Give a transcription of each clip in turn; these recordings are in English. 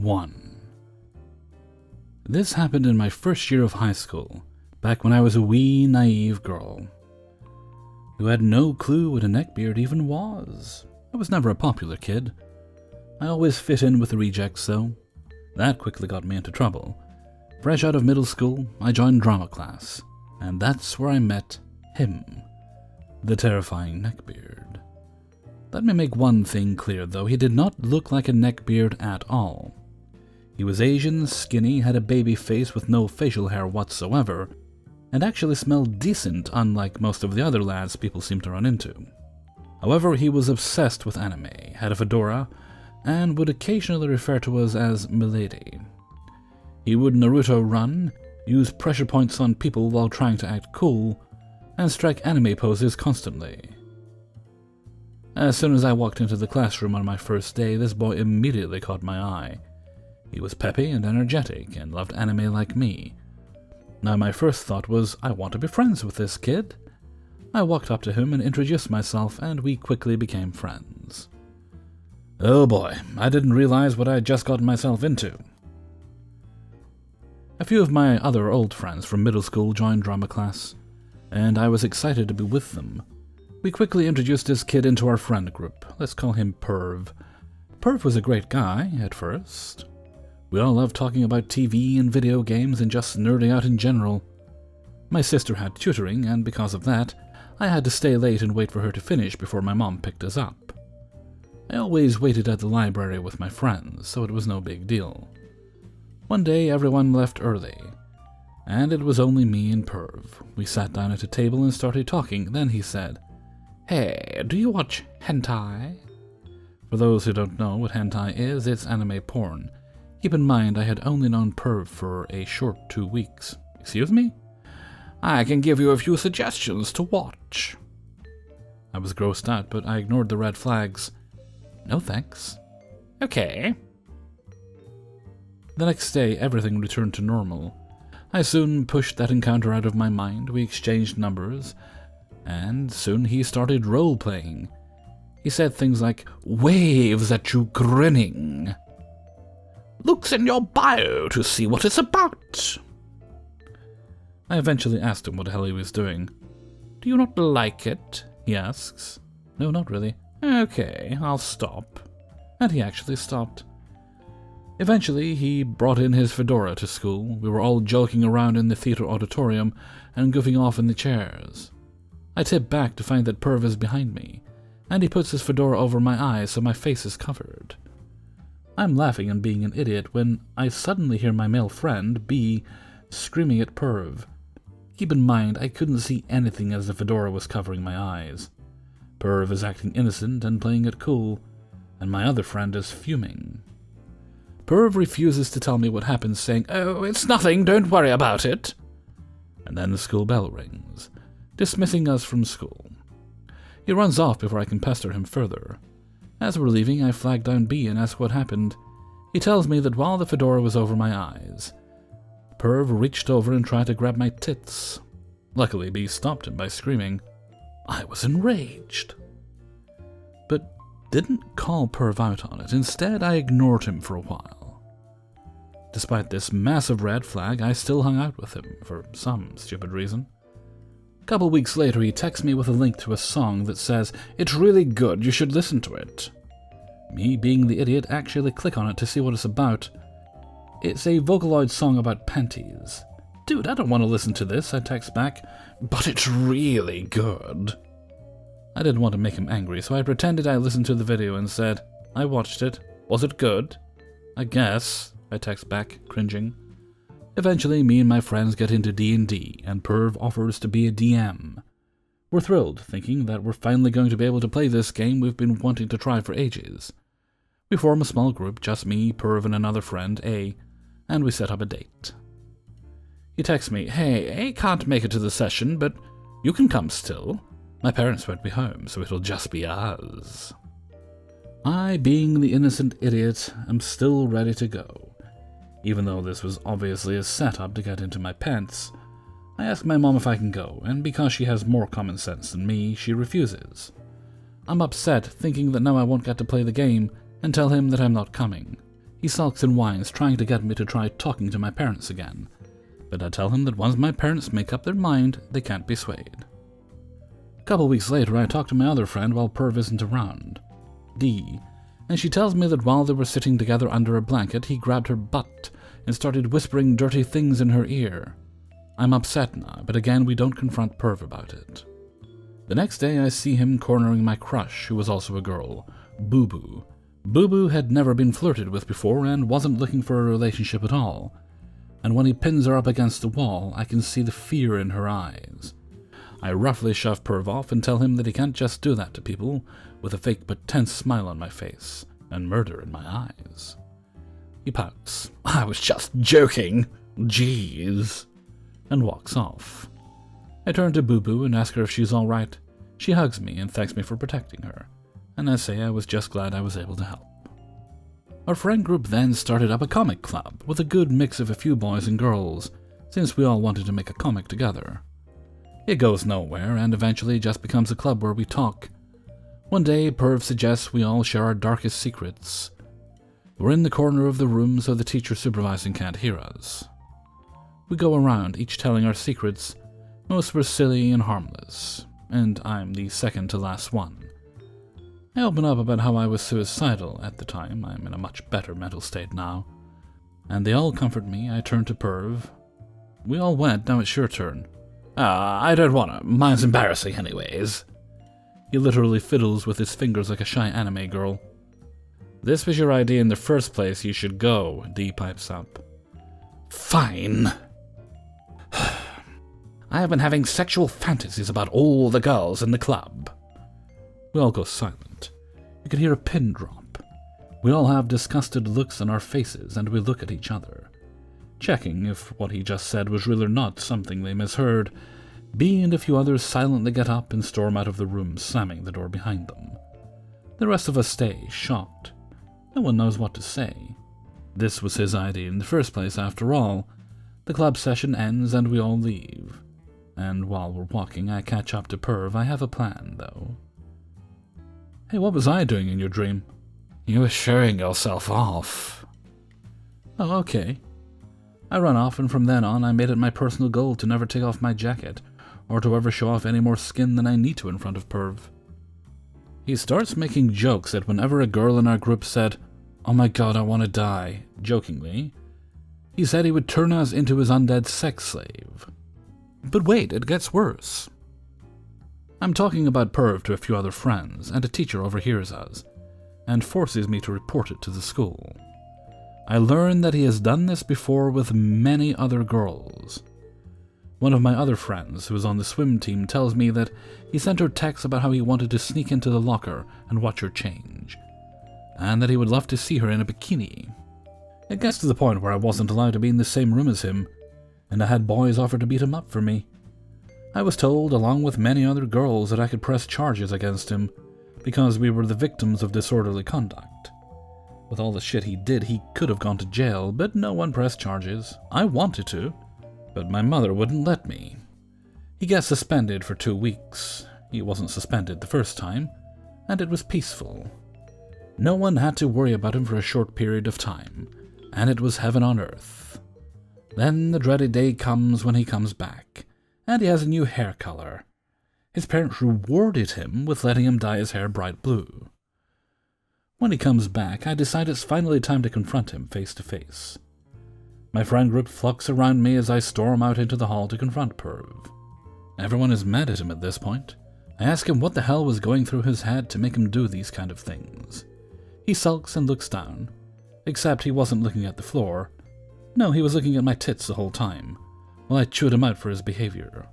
1. This happened in my first year of high school, back when I was a wee, naive girl who had no clue what a neckbeard even was. I was never a popular kid. I always fit in with the rejects, though. That quickly got me into trouble. Fresh out of middle school, I joined drama class, and that's where I met him, the terrifying neckbeard. Let me make one thing clear, though. He did not look like a neckbeard at all. He was Asian, skinny, had a baby face with no facial hair whatsoever, and actually smelled decent, unlike most of the other lads people seem to run into. However, he was obsessed with anime, had a fedora, and would occasionally refer to us as Milady. He would Naruto run, use pressure points on people while trying to act cool, and strike anime poses constantly. As soon as I walked into the classroom on my first day, this boy immediately caught my eye. He was peppy and energetic, and loved anime like me. Now my first thought was, I want to be friends with this kid. I walked up to him and introduced myself, and we quickly became friends. Oh boy, I didn't realize what I had just gotten myself into. A few of my other old friends from middle school joined drama class, and I was excited to be with them. We quickly introduced this kid into our friend group. Let's call him Perv. Perv was a great guy at first. We all loved talking about TV and video games and just nerding out in general. My sister had tutoring, and because of that, I had to stay late and wait for her to finish before my mom picked us up. I always waited at the library with my friends, so it was no big deal. One day, everyone left early, and it was only me and Perv. We sat down at a table and started talking. Then he said, "Hey, do you watch hentai?" For those who don't know what hentai is, it's anime porn. Keep in mind, I had only known Perv for a short 2 weeks. Excuse me? I can give you a few suggestions to watch. I was grossed out, but I ignored the red flags. No thanks. Okay. The next day, everything returned to normal. I soon pushed that encounter out of my mind. We exchanged numbers, and soon he started role-playing. He said things like, "Waves at you grinning. Looks in your bio to see what it's about." I eventually asked him what the hell he was doing. "Do you not like it?" he asks. "No, not really." "Okay, I'll stop." And he actually stopped. Eventually, he brought in his fedora to school. We were all joking around in the theater auditorium and goofing off in the chairs. I tip back to find that Perv is behind me, and he puts his fedora over my eyes so my face is covered. I'm laughing and being an idiot when I suddenly hear my male friend, B, screaming at Perv. Keep in mind, I couldn't see anything as the fedora was covering my eyes. Perv is acting innocent and playing it cool, and my other friend is fuming. Perv refuses to tell me what happened, saying, "Oh, it's nothing, don't worry about it." And then the school bell rings, dismissing us from school. He runs off before I can pester him further. As we're leaving, I flag down B and ask what happened. He tells me that while the fedora was over my eyes, Perv reached over and tried to grab my tits. Luckily, B stopped him by screaming. I was enraged, but didn't call Perv out on it. Instead, I ignored him for a while. Despite this massive red flag, I still hung out with him for some stupid reason. A couple weeks later, he texts me with a link to a song that says, "It's really good, you should listen to it." Me, being the idiot, actually click on it to see what it's about. It's a Vocaloid song about panties. "Dude, I don't want to listen to this," I text back, "but it's really good." I didn't want to make him angry, so I pretended I listened to the video and said, "I watched it. Was it good?" "I guess," I text back, cringing. Eventually, me and my friends get into D&D, and Perv offers to be a DM. We're thrilled, thinking that we're finally going to be able to play this game we've been wanting to try for ages. We form a small group, just me, Perv, and another friend, A, and we set up a date. He texts me, "Hey, A can't make it to the session, but you can come still. My parents won't be home, so it'll just be us." I, being the innocent idiot, am still ready to go. Even though this was obviously a setup to get into my pants, I ask my mom if I can go, and because she has more common sense than me, she refuses. I'm upset, thinking that now I won't get to play the game, and tell him that I'm not coming. He sulks and whines, trying to get me to try talking to my parents again, but I tell him that once my parents make up their mind, they can't be swayed. A couple weeks later, I talk to my other friend while Perv isn't around, Dee, and she tells me that while they were sitting together under a blanket, he grabbed her butt and started whispering dirty things in her ear. I'm upset now, but again we don't confront Perv about it. The next day I see him cornering my crush, who was also a girl, Boo Boo. Boo Boo had never been flirted with before and wasn't looking for a relationship at all, and when he pins her up against the wall, I can see the fear in her eyes. I roughly shove Perv off and tell him that he can't just do that to people, with a fake but tense smile on my face and murder in my eyes. He pouts, "I was just joking, jeez," and walks off. I turn to Boo Boo and ask her if she's alright. She hugs me and thanks me for protecting her, and I say I was just glad I was able to help. Our friend group then started up a comic club with a good mix of a few boys and girls, since we all wanted to make a comic together. It goes nowhere and eventually just becomes a club where we talk. One day, Perv suggests we all share our darkest secrets. We're in the corner of the room so the teacher supervising can't hear us. We go around, each telling our secrets. Most were silly and harmless, and I'm the second to last one. I open up about how I was suicidal at the time. I'm in a much better mental state now. And they all comfort me. I turn to Perv. We all went, now it's your turn. I don't wanna. Mine's embarrassing anyways. He literally fiddles with his fingers like a shy anime girl. This was your idea in the first place, you should go, Dee pipes up. Fine. I have been having sexual fantasies about all the girls in the club. We all go silent. You can hear a pin drop. We all have disgusted looks on our faces, and we look at each other, checking if what he just said was real or not, something they misheard. Bee and a few others silently get up and storm out of the room, slamming the door behind them. The rest of us stay, shocked. No one knows what to say. This was his idea in the first place, after all. The club session ends and we all leave. And while we're walking, I catch up to Perv. I have a plan, though. Hey, what was I doing in your dream? You were showing yourself off. Oh, okay. I run off, and from then on, I made it my personal goal to never take off my jacket, or to ever show off any more skin than I need to in front of Perv. He starts making jokes that whenever a girl in our group said, "Oh my god, I want to die," jokingly, he said he would turn us into his undead sex slave. But wait, it gets worse. I'm talking about Perv to a few other friends, and a teacher overhears us, and forces me to report it to the school. I learn that he has done this before with many other girls. One of my other friends, who is on the swim team, tells me that he sent her texts about how he wanted to sneak into the locker and watch her change, and that he would love to see her in a bikini. It gets to the point where I wasn't allowed to be in the same room as him, and I had boys offer to beat him up for me. I was told, along with many other girls, that I could press charges against him, because we were the victims of disorderly conduct. With all the shit he did, he could have gone to jail, but no one pressed charges. I wanted to, but my mother wouldn't let me. He got suspended for 2 weeks. He wasn't suspended the first time, and it was peaceful. No one had to worry about him for a short period of time, and it was heaven on earth. Then the dreaded day comes when he comes back, and he has a new hair color. His parents rewarded him with letting him dye his hair bright blue. When he comes back, I decide it's finally time to confront him face to face. My friend group flocks around me as I storm out into the hall to confront Perv. Everyone is mad at him at this point. I ask him what the hell was going through his head to make him do these kind of things. He sulks and looks down, except he wasn't looking at the floor. No, he was looking at my tits the whole time, while I chewed him out for his behavior.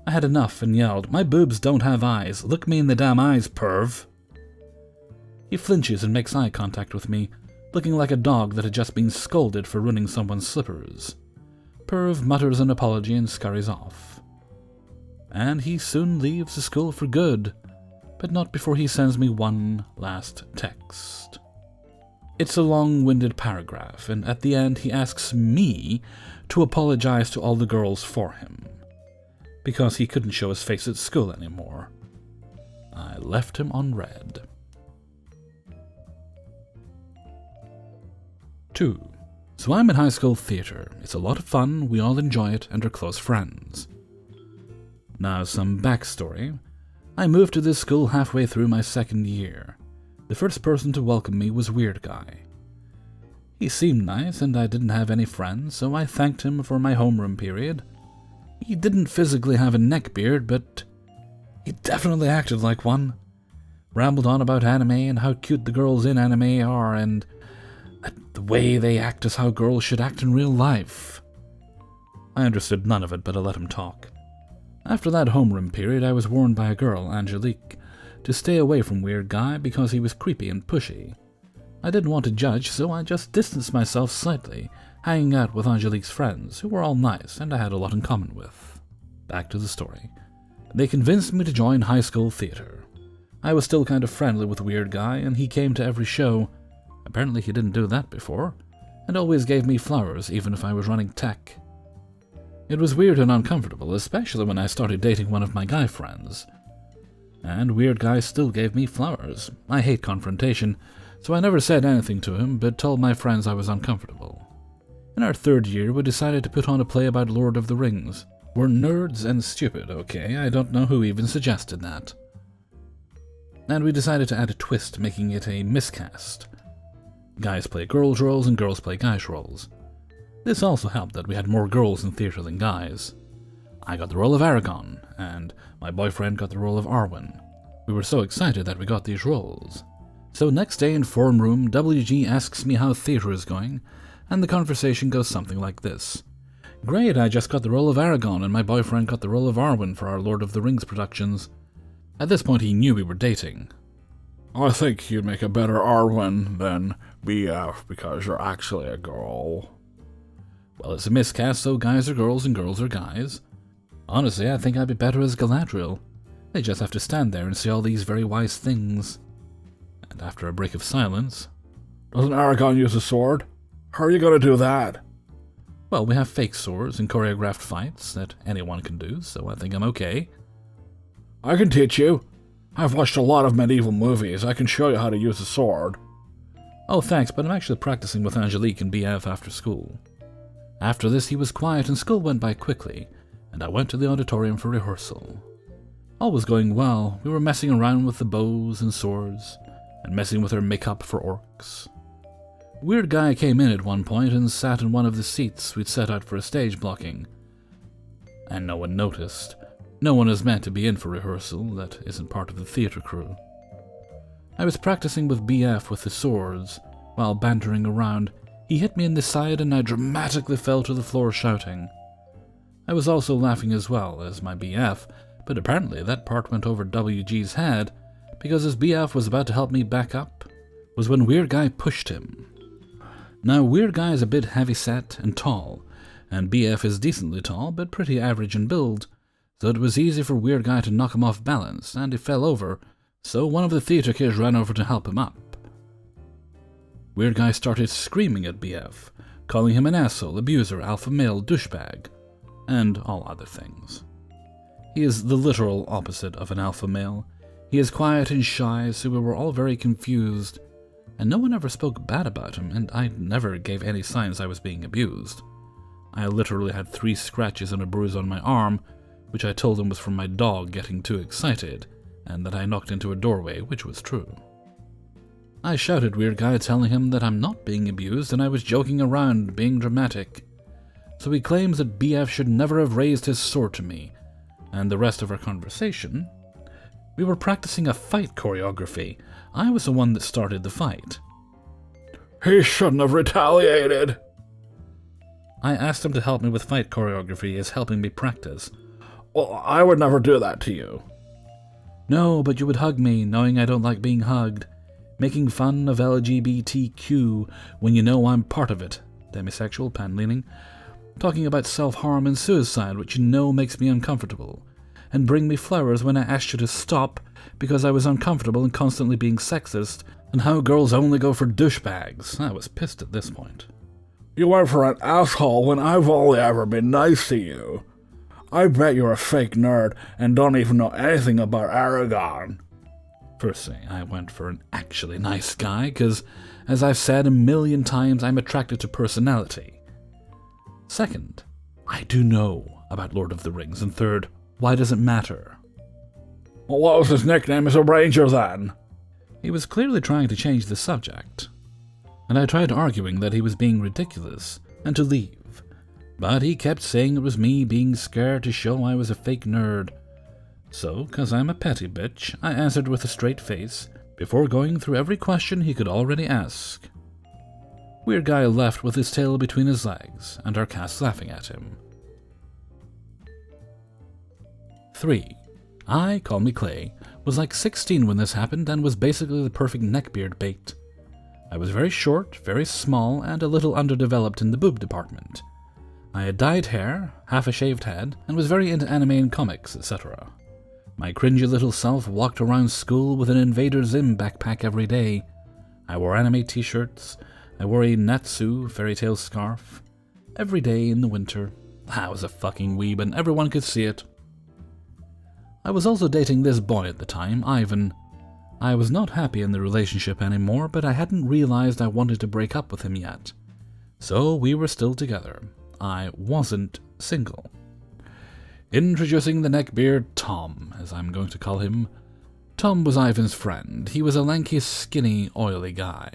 I had enough and yelled, "My boobs don't have eyes. Look me in the damn eyes, Perv." He flinches and makes eye contact with me, looking like a dog that had just been scolded for ruining someone's slippers. Perv mutters an apology and scurries off. And he soon leaves the school for good, but not before he sends me one last text. It's a long-winded paragraph, and at the end he asks me to apologize to all the girls for him, because he couldn't show his face at school anymore. I left him on red. 2. So I'm in high school theatre. It's a lot of fun, we all enjoy it, and are close friends. Now some backstory. I moved to this school halfway through my second year. The first person to welcome me was Weird Guy. He seemed nice, and I didn't have any friends, so I thanked him for my homeroom period. He didn't physically have a neckbeard, but he definitely acted like one. Rambled on about anime and how cute the girls in anime are, and the way they act is how girls should act in real life. I understood none of it, but I let him talk. After that homeroom period, I was warned by a girl, Angelique, to stay away from Weird Guy because he was creepy and pushy. I didn't want to judge, so I just distanced myself slightly, hanging out with Angelique's friends, who were all nice and I had a lot in common with. Back to the story. They convinced me to join high school theatre. I was still kind of friendly with Weird Guy, and he came to every show. Apparently he didn't do that before, and always gave me flowers even if I was running tech. It was weird and uncomfortable, especially when I started dating one of my guy friends. And Weird Guy still gave me flowers. I hate confrontation, so I never said anything to him, but told my friends I was uncomfortable. In our third year, we decided to put on a play about Lord of the Rings. We're nerds and stupid, okay? I don't know who even suggested that. And we decided to add a twist, making it a miscast. Guys play girls' roles and girls play guys' roles. This also helped that we had more girls in theatre than guys. I got the role of Aragon, and my boyfriend got the role of Arwen. We were so excited that we got these roles. So next day in form room, WG asks me how theatre is going, and the conversation goes something like this. Great, I just got the role of Aragon, and my boyfriend got the role of Arwen for our Lord of the Rings productions. At this point he knew we were dating. I think you'd make a better Arwen than BF because you're actually a girl. Well, it's a miscast, so guys are girls and girls are guys. Honestly, I think I'd be better as Galadriel. They just have to stand there and say all these very wise things. And after a break of silence... Doesn't Aragon use a sword? How are you going to do that? Well, we have fake swords and choreographed fights that anyone can do, so I think I'm okay. I can teach you. I've watched a lot of medieval movies. I can show you how to use a sword. Oh, thanks, but I'm actually practicing with Angelique and BF after school. After this, he was quiet and school went by quickly, and I went to the auditorium for rehearsal. All was going well. We were messing around with the bows and swords, and messing with our makeup for orcs. Weird Guy came in at one point and sat in one of the seats we'd set out for a stage blocking. And no one noticed. No one is meant to be in for rehearsal that isn't part of the theatre crew. I was practicing with BF with the swords. While bantering around, he hit me in the side and I dramatically fell to the floor shouting. I was also laughing as well as my BF, but apparently that part went over WG's head, because as BF was about to help me back up, was when Weird Guy pushed him. Now, Weird Guy is a bit heavy-set and tall, and BF is decently tall, but pretty average in build, so it was easy for Weird Guy to knock him off balance, and he fell over, so one of the theatre kids ran over to help him up. Weird Guy started screaming at BF, calling him an asshole, abuser, alpha male, douchebag, and all other things. He is the literal opposite of an alpha male. He is quiet and shy, so we were all very confused, and no one ever spoke bad about him, and I never gave any signs I was being abused. I literally had 3 scratches and a bruise on my arm, which I told him was from my dog getting too excited, and that I knocked into a doorway, which was true. I shouted Weird Guy, telling him that I'm not being abused and I was joking around, being dramatic. So he claims that BF should never have raised his sword to me, and the rest of our conversation... We were practicing a fight choreography. I was the one that started the fight. He shouldn't have retaliated. I asked him to help me with fight choreography as helping me practice. Well, I would never do that to you. No, but you would hug me, knowing I don't like being hugged. Making fun of LGBTQ when you know I'm part of it. Demisexual, pan-leaning. Talking about self-harm and suicide, which you know makes me uncomfortable. And bring me flowers when I asked you to stop because I was uncomfortable and constantly being sexist, and how girls only go for douchebags. I was pissed at this point. You went for an asshole when I've only ever been nice to you. I bet you're a fake nerd and don't even know anything about Aragon. Firstly, I went for an actually nice guy, because As I've said a million times, I'm attracted to personality. Second, I do know about Lord of the Rings. And third, why does it matter? Well, what was his nickname as a ranger then? He was clearly trying to change the subject, and I tried arguing that he was being ridiculous and to leave, but he kept saying it was me being scared to show I was a fake nerd. So, 'cause I'm a petty bitch, I answered with a straight face, before going through every question he could already ask. Weird guy left with his tail between his legs, and our cast laughing at him. 3. I, call me Clay, was like 16 when this happened and was basically the perfect neckbeard bait. I was very short, very small, and a little underdeveloped in the boob department. I had dyed hair, half a shaved head, and was very into anime and comics, etc. My cringy little self walked around school with an Invader Zim backpack every day. I wore anime t-shirts, I wore a Natsu fairy tale scarf. Every day in the winter. I was a fucking weeb and everyone could see it. I was also dating this boy at the time, Ivan. I was not happy in the relationship anymore, but I hadn't realized I wanted to break up with him yet. So we were still together. I wasn't single. Introducing the neckbeard Tom, as I'm going to call him. Tom was Ivan's friend. He was a lanky, skinny, oily guy.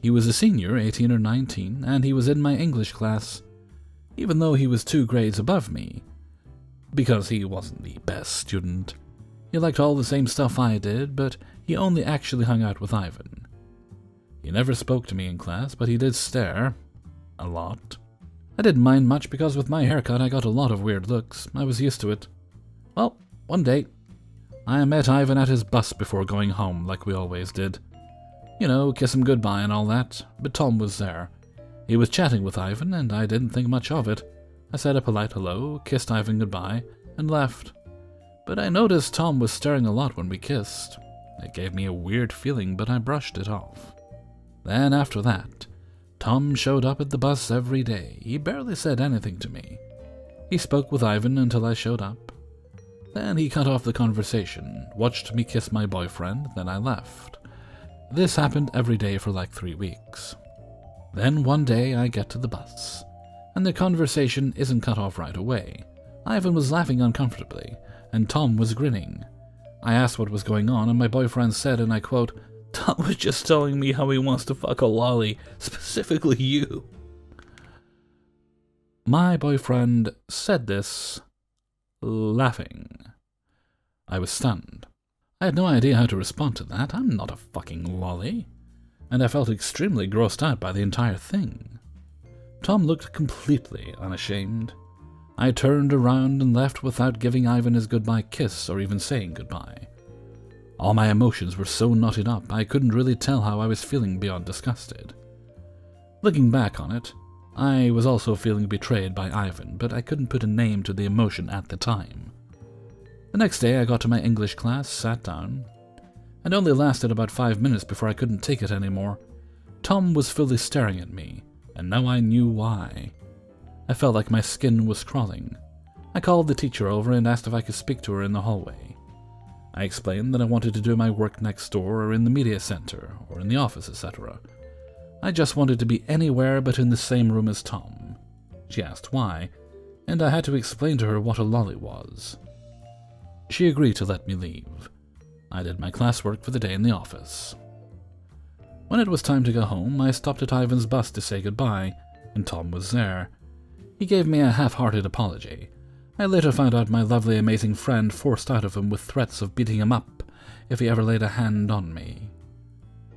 He was a senior, 18 or 19, and he was in my English class, even though he was 2 grades above me, because he wasn't the best student. He liked all the same stuff I did, but he only actually hung out with Ivan. He never spoke to me in class, but he did stare. A lot. I didn't mind much because with my haircut I got a lot of weird looks. I was used to it. Well, one day, I met Ivan at his bus before going home, like we always did. You know, kiss him goodbye and all that, but Tom was there. He was chatting with Ivan, and I didn't think much of it. I said a polite hello, kissed Ivan goodbye, and left. But I noticed Tom was staring a lot when we kissed. It gave me a weird feeling, but I brushed it off. Then after that, Tom showed up at the bus every day. He barely said anything to me. He spoke with Ivan until I showed up. Then he cut off the conversation, watched me kiss my boyfriend, then I left. This happened every day for like 3 weeks. Then one day I get to the bus, and the conversation isn't cut off right away. Ivan was laughing uncomfortably, and Tom was grinning. I asked what was going on, and my boyfriend said, and I quote, "Tom was just telling me how he wants to fuck a lolly, specifically you." My boyfriend said this, laughing. I was stunned. I had no idea how to respond to that. I'm not a fucking lolly. And I felt extremely grossed out by the entire thing. Tom looked completely unashamed. I turned around and left without giving Ivan his goodbye kiss or even saying goodbye. All my emotions were so knotted up, I couldn't really tell how I was feeling beyond disgusted. Looking back on it, I was also feeling betrayed by Ivan, but I couldn't put a name to the emotion at the time. The next day I got to my English class, sat down, and only lasted about 5 minutes before I couldn't take it anymore. Tom was fully staring at me, and now I knew why. I felt like my skin was crawling. I called the teacher over and asked if I could speak to her in the hallway. I explained that I wanted to do my work next door or in the media center or in the office, etc. I just wanted to be anywhere but in the same room as Tom. She asked why, and I had to explain to her what a lolly was. She agreed to let me leave. I did my classwork for the day in the office. When it was time to go home, I stopped at Ivan's bus to say goodbye, and Tom was there. He gave me a half-hearted apology. I later found out my lovely, amazing friend forced out of him with threats of beating him up if he ever laid a hand on me.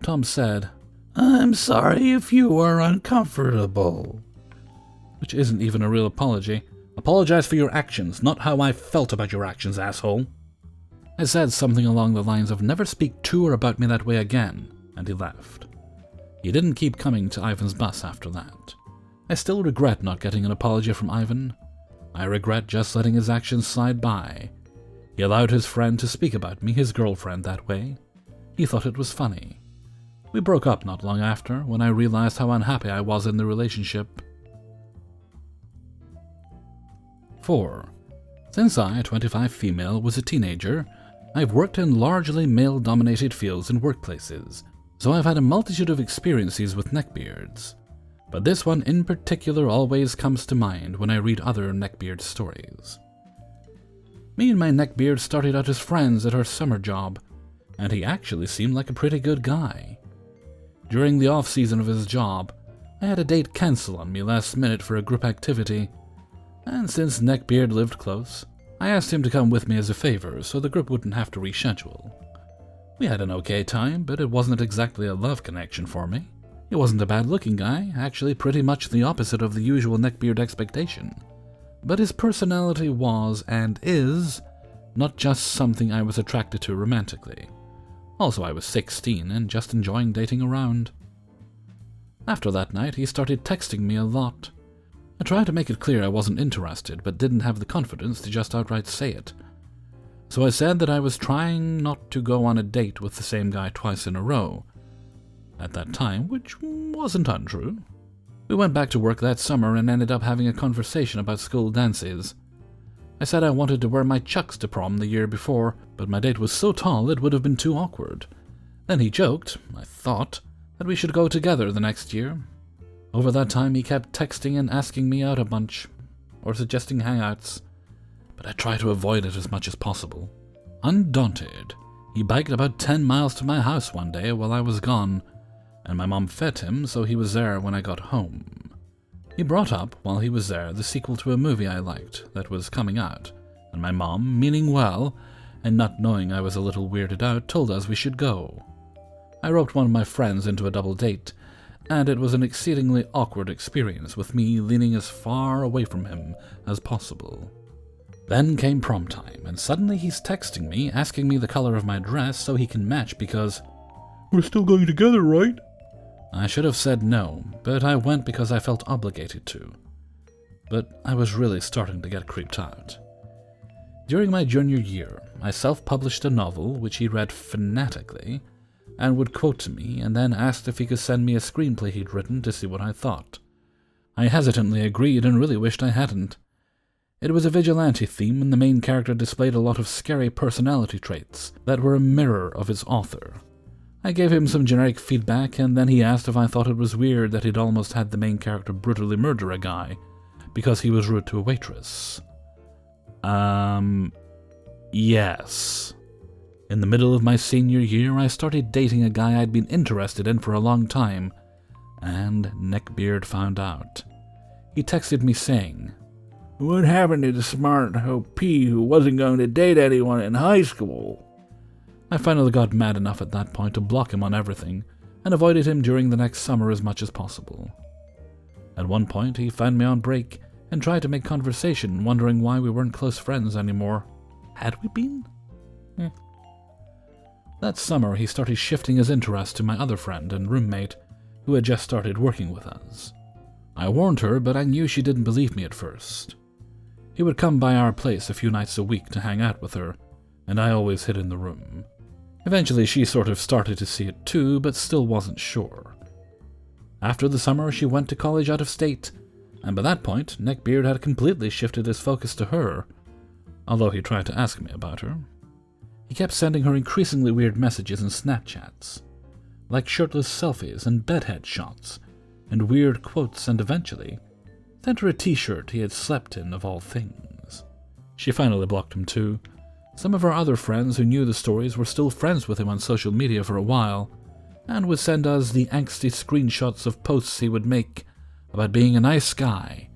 Tom said, "I'm sorry if you are uncomfortable," which isn't even a real apology. Apologize for your actions, not how I felt about your actions, asshole. I said something along the lines of never speak to or about me that way again, and he left. He didn't keep coming to Ivan's bus after that. I still regret not getting an apology from Ivan. I regret just letting his actions slide by. He allowed his friend to speak about me, his girlfriend, that way. He thought it was funny. We broke up not long after, when I realized how unhappy I was in the relationship. 4. Since I, 25 female, was a teenager, I've worked in largely male-dominated fields and workplaces, So I've had a multitude of experiences with neckbeards, but this one in particular always comes to mind when I read other neckbeard stories. Me and my neckbeard started out as friends at our summer job, and he actually seemed like a pretty good guy. During the off-season of his job, I had a date cancel on me last minute for a group activity, and since Neckbeard lived close, I asked him to come with me as a favor so the group wouldn't have to reschedule. We had an okay time, but it wasn't exactly a love connection for me. He wasn't a bad-looking guy, actually pretty much the opposite of the usual Neckbeard expectation. But his personality was, and is, not just something I was attracted to romantically. Also, I was 16 and just enjoying dating around. After that night, he started texting me a lot. I tried to make it clear I wasn't interested, but didn't have the confidence to just outright say it. So I said that I was trying not to go on a date with the same guy twice in a row at that time, which wasn't untrue. We went back to work that summer and ended up having a conversation about school dances. I said I wanted to wear my chucks to prom the year before, but my date was so tall it would have been too awkward. Then he joked, I thought, that we should go together the next year. Over that time he kept texting and asking me out a bunch, or suggesting hangouts, but I tried to avoid it as much as possible. Undaunted, he biked about 10 miles to my house one day while I was gone, and my mom fed him so he was there when I got home. He brought up, while he was there, the sequel to a movie I liked that was coming out, and my mom, meaning well, and not knowing I was a little weirded out, told us we should go. I roped one of my friends into a double date, and it was an exceedingly awkward experience with me leaning as far away from him as possible. Then came prom time, and suddenly he's texting me, asking me the color of my dress so he can match because, "We're still going together, right?" I should have said no, but I went because I felt obligated to. But I was really starting to get creeped out. During my junior year, I self-published a novel which he read fanatically, and would quote to me, and then asked if he could send me a screenplay he'd written to see what I thought. I hesitantly agreed and really wished I hadn't. It was a vigilante theme, and the main character displayed a lot of scary personality traits that were a mirror of his author. I gave him some generic feedback, and then he asked if I thought it was weird that he'd almost had the main character brutally murder a guy because he was rude to a waitress. Yes. In the middle of my senior year, I started dating a guy I'd been interested in for a long time, and Neckbeard found out. He texted me saying, "What happened to the smart OP who wasn't going to date anyone in high school?" I finally got mad enough at that point to block him on everything, and avoided him during the next summer as much as possible. At one point, he found me on break and tried to make conversation, wondering why we weren't close friends anymore. Had we been? That summer, he started shifting his interest to my other friend and roommate, who had just started working with us. I warned her, but I knew she didn't believe me at first. He would come by our place a few nights a week to hang out with her, and I always hid in the room. Eventually, she sort of started to see it too, but still wasn't sure. After the summer, she went to college out of state, and by that point, Neckbeard had completely shifted his focus to her, although he tried to ask me about her. He kept sending her increasingly weird messages and Snapchats, like shirtless selfies and bedhead shots, and weird quotes, and eventually sent her a t-shirt he had slept in, of all things. She finally blocked him too. Some of our other friends who knew the stories were still friends with him on social media for a while, and would send us the angsty screenshots of posts he would make about being a nice guy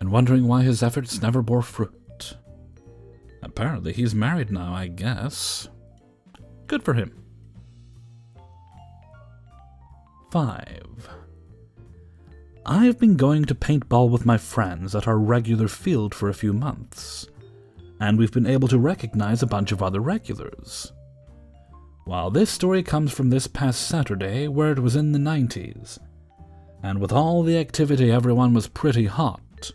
and wondering why his efforts never bore fruit. Apparently he's married now, I guess. Good for him. 5. I've been going to paintball with my friends at our regular field for a few months, and we've been able to recognize a bunch of other regulars. While this story comes from this past Saturday, where it was in the 90s, and with all the activity everyone was pretty hot.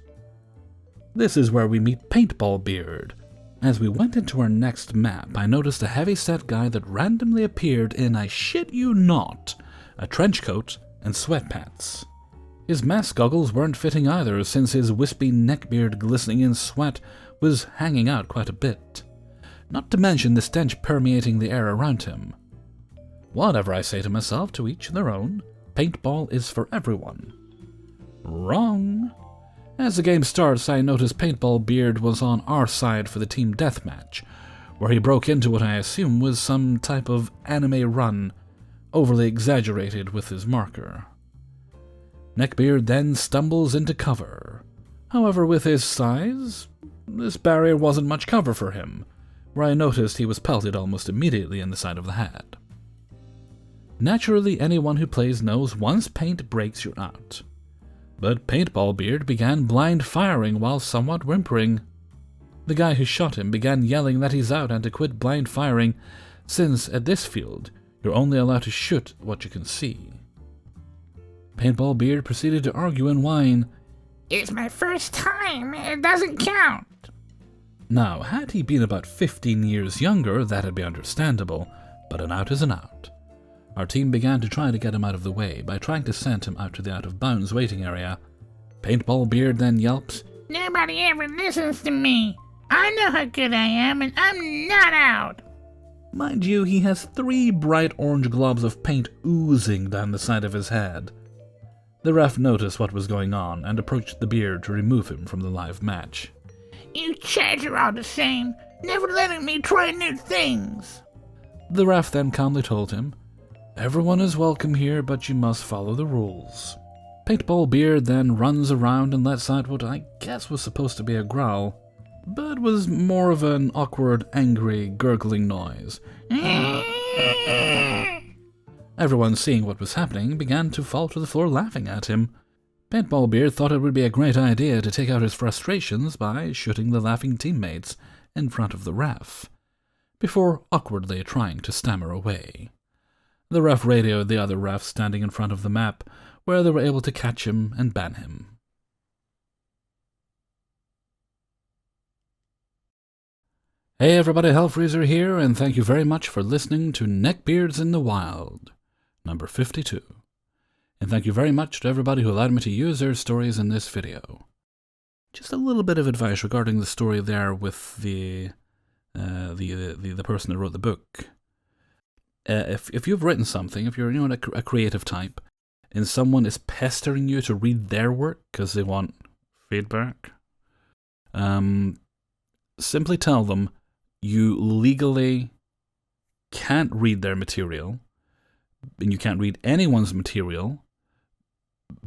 This is where we meet Paintball Beard. As we went into our next map, I noticed a heavy-set guy that randomly appeared in, I shit you not, a trench coat and sweatpants. His mask goggles weren't fitting either, since his wispy neckbeard glistening in sweat was hanging out quite a bit, not to mention the stench permeating the air around him. Whatever, I say to myself, to each their own. Paintball is for everyone. Wrong. As the game starts, I notice Paintball Beard was on our side for the team deathmatch, where he broke into what I assume was some type of anime run, overly exaggerated with his marker. Neckbeard then stumbles into cover. However, with his size, this barrier wasn't much cover for him, where I noticed he was pelted almost immediately in the side of the head. Naturally, anyone who plays knows once paint breaks, you're out. But Paintball Beard began blind firing while somewhat whimpering. The guy who shot him began yelling that he's out and to quit blind firing, since at this field, you're only allowed to shoot what you can see. Paintball Beard proceeded to argue and whine, "It's my first time, it doesn't count." Now, had he been about 15 years younger, that'd be understandable, but an out is an out. Our team began to try to get him out of the way by trying to send him out to the out-of-bounds waiting area. Paintball Beard then yelps, "Nobody ever listens to me. I know how good I am, and I'm not out." Mind you, he has 3 bright orange globs of paint oozing down the side of his head. The ref noticed what was going on and approached the Beard to remove him from the live match. "You chads are all the same, never letting me try new things." The ref then calmly told him, "Everyone is welcome here, but you must follow the rules." Paintball Beard then runs around and lets out what I guess was supposed to be a growl, but was more of an awkward, angry, gurgling noise. Everyone, seeing what was happening, began to fall to the floor laughing at him. Paintball Beard thought it would be a great idea to take out his frustrations by shooting the laughing teammates in front of the ref, before awkwardly trying to stammer away. The ref radioed the other refs standing in front of the map, where they were able to catch him and ban him. Hey everybody, Hellfreezer here, and thank you very much for listening to Neckbeards in the Wild, number 52. And thank you very much to everybody who allowed me to use their stories in this video. Just a little bit of advice regarding the story there with the person that wrote the book. If you've written something, if you're a creative type, and someone is pestering you to read their work because they want feedback, simply tell them you legally can't read their material, and you can't read anyone's material,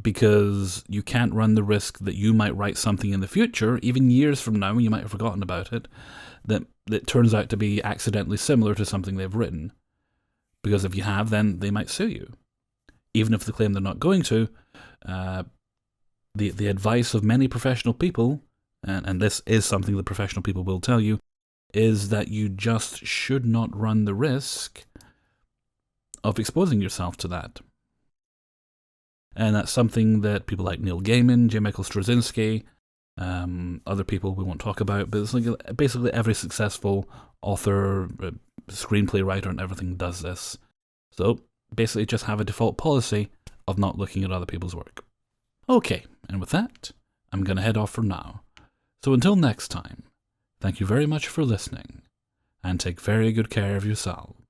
because you can't run the risk that you might write something in the future, even years from now when you might have forgotten about it, that turns out to be accidentally similar to something they've written. Because if you have, then they might sue you. Even if they claim they're not going to, the advice of many professional people, and this is something that professional people will tell you, is that you just should not run the risk of exposing yourself to that. And that's something that people like Neil Gaiman, J. Michael Straczynski, other people we won't talk about, but it's like basically every successful author, screenplay writer and everything does this. So basically just have a default policy of not looking at other people's work. Okay, and with that, I'm going to head off for now. So until next time, thank you very much for listening, and take very good care of yourselves.